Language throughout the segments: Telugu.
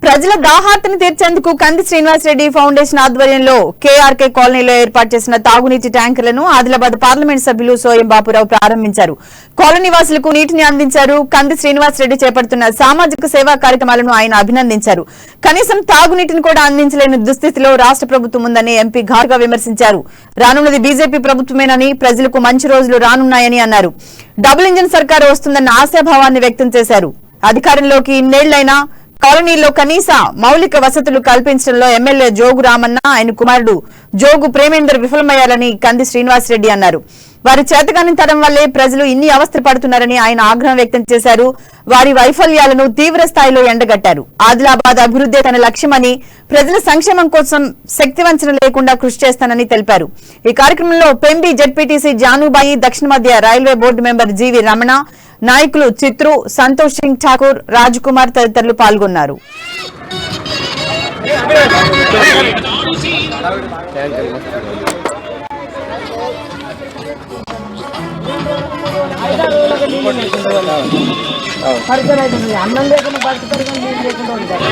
ప్రజల దాహార్తిని తీర్చేందుకు కంది శ్రీనివాసరెడ్డి ఫౌండేషన్ ఆధ్వర్యంలో కేఆర్కే కాలనీలో ఏర్పాటు చేసిన తాగునీటి ట్యాంకర్లను ఆదిలాబాద్ పార్లమెంట్ సభ్యులు సోయం బాపురావు ప్రారంభించారు. కాలనీ వాసులకు నీటిని అందించారు. కంది శ్రీనివాసరెడ్డి చేపడుతున్న సామాజిక సేవా కార్యక్రమాలను ఆయన అభినందించారు. కనీసం తాగునీటిని కూడా అందించలేని దుస్థితిలో రాష్ట్ర ప్రభుత్వం ఉందని ఎంపీ ఘాటుగా విమర్శించారు. రానున్నది బీజేపీ ప్రభుత్వమేనని, ప్రజలకు మంచి రోజులు రానున్నాయని అన్నారు. డబుల్ ఇంజిన్ సర్కారు వస్తుందన్న ఆశాభావాన్ని వ్యక్తం చేశారు. అధికారంలోకి ఇన్నేళ్లైనా కాలనీలో కనీస మౌలిక వసతులు కల్పించడంలో ఎమ్మెల్యే జోగు రామన్న, ఆయన కుమారుడు జోగు ప్రేమేందర్ విఫలమయ్యారని కంది శ్రీనివాసరెడ్డి అన్నారు. వారి చేతకానితనం వల్లే ప్రజలు ఇన్ని అవస్థ పడుతున్నారని ఆయన ఆగ్రహం వ్యక్తం చేశారు. వారి వైఫల్యాలను తీవ్ర స్థాయిలో ఎండగట్టారు. ఆదిలాబాద్ అభివృద్ధి తన లక్ష్యమని, ప్రజల సంక్షేమం కోసం శక్తివంచన లేకుండా కృషి చేస్తానని తెలిపారు. ఈ కార్యక్రమంలో పెంబి జెడ్పీటీసీ జానుబాయి, దక్షిణ మధ్య రైల్వే బోర్డు మెంబర్ జీవి రమణ, నాయకులు చిత్రు, సంతోష్ సింగ్ ఠాకూర్, రాజ్ కుమార్ తదితరులు పాల్గొన్నారు. అన్నం లేకుండా బతుకుతారు కానీ నీళ్ళు లేకుండా ఉంటారు.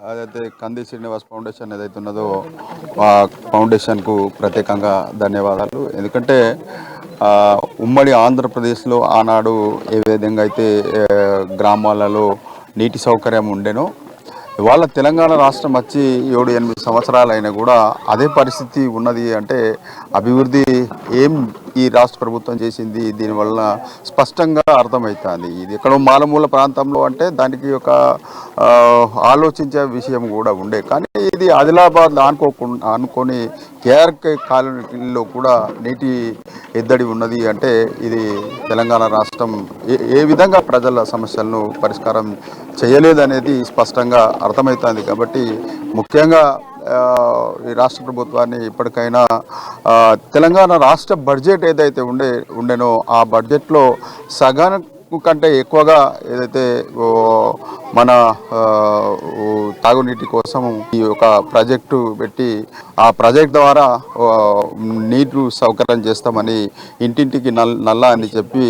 అదైతే కంది శ్రీనివాస్ ఫౌండేషన్ ఏదైతే ఉన్నదో ఆ ఫౌండేషన్కు ప్రత్యేకంగా ధన్యవాదాలు. ఎందుకంటే ఉమ్మడి ఆంధ్రప్రదేశ్లో ఆనాడు ఏ విధంగా అయితే గ్రామాలలో నీటి సౌకర్యం ఉండేనో, ఇవాళ తెలంగాణ రాష్ట్రం వచ్చి 7-8 సంవత్సరాలు అయినా కూడా అదే పరిస్థితి ఉన్నది. అంటే అభివృద్ధి ఏం ఈ రాష్ట్ర ప్రభుత్వం చేసింది దీనివల్ల స్పష్టంగా అర్థమవుతుంది. ఇది ఎక్కడో మాలమూల ప్రాంతంలో అంటే దానికి ఒక ఆలోచించే విషయం కూడా ఉండే, కానీ ఇది ఆదిలాబాద్ అనుకొని కేఆర్కే కాలనీలో కూడా నీటి ఎద్దడి ఉన్నది. అంటే ఇది తెలంగాణ రాష్ట్రం ఏ విధంగా ప్రజల సమస్యలను పరిష్కారం చేయలేదనేది స్పష్టంగా అర్థమవుతుంది. కాబట్టి ముఖ్యంగా ఈ రాష్ట్ర ప్రభుత్వాన్ని ఇప్పటికైనా తెలంగాణ రాష్ట్ర బడ్జెట్ ఏదైతే ఉండేనో ఆ బడ్జెట్లో సగానికి కంటే ఎక్కువగా ఏదైతే మన తాగునీటి కోసం ఈ యొక్క ప్రాజెక్టు పెట్టి ఆ ప్రాజెక్ట్ ద్వారా నీరు సౌకర్యం చేస్తామని, ఇంటింటికి నల్లా అని చెప్పి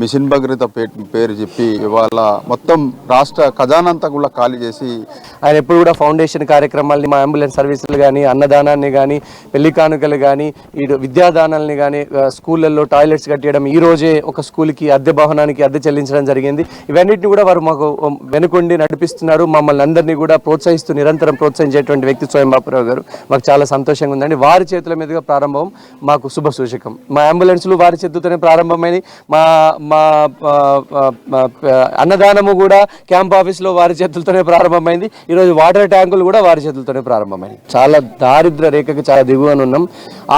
మిషన్ భగీరథ పేరు చెప్పి ఇవాళ మొత్తం రాష్ట్ర ఖజానంతా కూడా ఖాళీ చేసి ఆయన ఎప్పుడు కూడా ఫౌండేషన్ కార్యక్రమాలని, మా అంబులెన్స్ సర్వీసులు కానీ, అన్నదానాన్ని కానీ, పెళ్లి కానుకలు కానీ, ఈ విద్యాదానాలని కానీ, స్కూళ్ళల్లో టాయిలెట్స్ కట్టడం, ఈ రోజే ఒక స్కూల్కి అద్దె భవనానికి అద్దె చెల్లించడం జరిగింది. ఇవన్నిటిని కూడా వారు మాకు వెనుకొండి నడిపిస్తున్నారు. మమ్మల్ని అందరినీ కూడా ప్రోత్సహిస్తూ నిరంతరం ప్రోత్సహించేటువంటి వ్యక్తి సోయం బాపురావు గారు. మాకు చాలా సంతోషంగా ఉందండి. వారి చేతుల మీదుగా ప్రారంభం మాకు శుభ సూచకం. మా అంబులెన్స్లు వారి చేతులతోనే ప్రారంభమైనవి. మా మా అన్నదానము కూడా క్యాంప్ ఆఫీస్లో వారి చేతులతోనే ప్రారంభమైంది. ఈరోజు వాటర్ ట్యాంకులు కూడా వారి చేతులతోనే ప్రారంభమైంది. చాలా దారిద్ర రేఖకి చాలా దిగువన ఉన్నాం.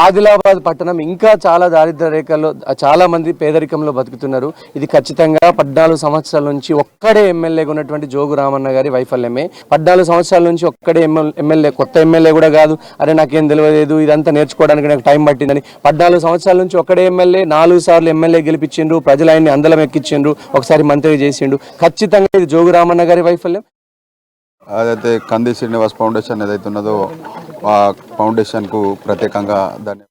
ఆదిలాబాద్ పట్టణం ఇంకా చాలా దారిద్ర రేఖల్లో చాలా మంది పేదరికంలో బతుకుతున్నారు. ఇది ఖచ్చితంగా 14 సంవత్సరాల నుంచి ఒక్కడే ఎమ్మెల్యేగా ఉన్నటువంటి జోగు రామన్న గారి వైఫల్యమే. 14 సంవత్సరాల నుంచి ఒక్కడే ఎమ్మెల్యే, కొత్త ఎమ్మెల్యే కూడా కాదు, అరే నాకేం తెలియలేదు ఇదంతా నేర్చుకోవడానికి నాకు టైం పట్టిందని. 14 సంవత్సరాల నుంచి ఒక్కడే ఎమ్మెల్యే, 4 సార్లు ఎమ్మెల్యే గెలిపించిండ్రు, ప్రజలు ఆయన్ని అందలం ఎక్కించిండ్రు, ఒకసారి మంత్రి చేసిండు. ఖచ్చితంగా ఇది జోగు రామన్న గారి వైఫల్యం. అదైతే కంది శ్రీనివాస్ ఫౌండేషన్ ఏదైతే ఉన్నదో ఆ ఫౌండేషన్కు ప్రత్యేకంగా ధన్యవాదాలు.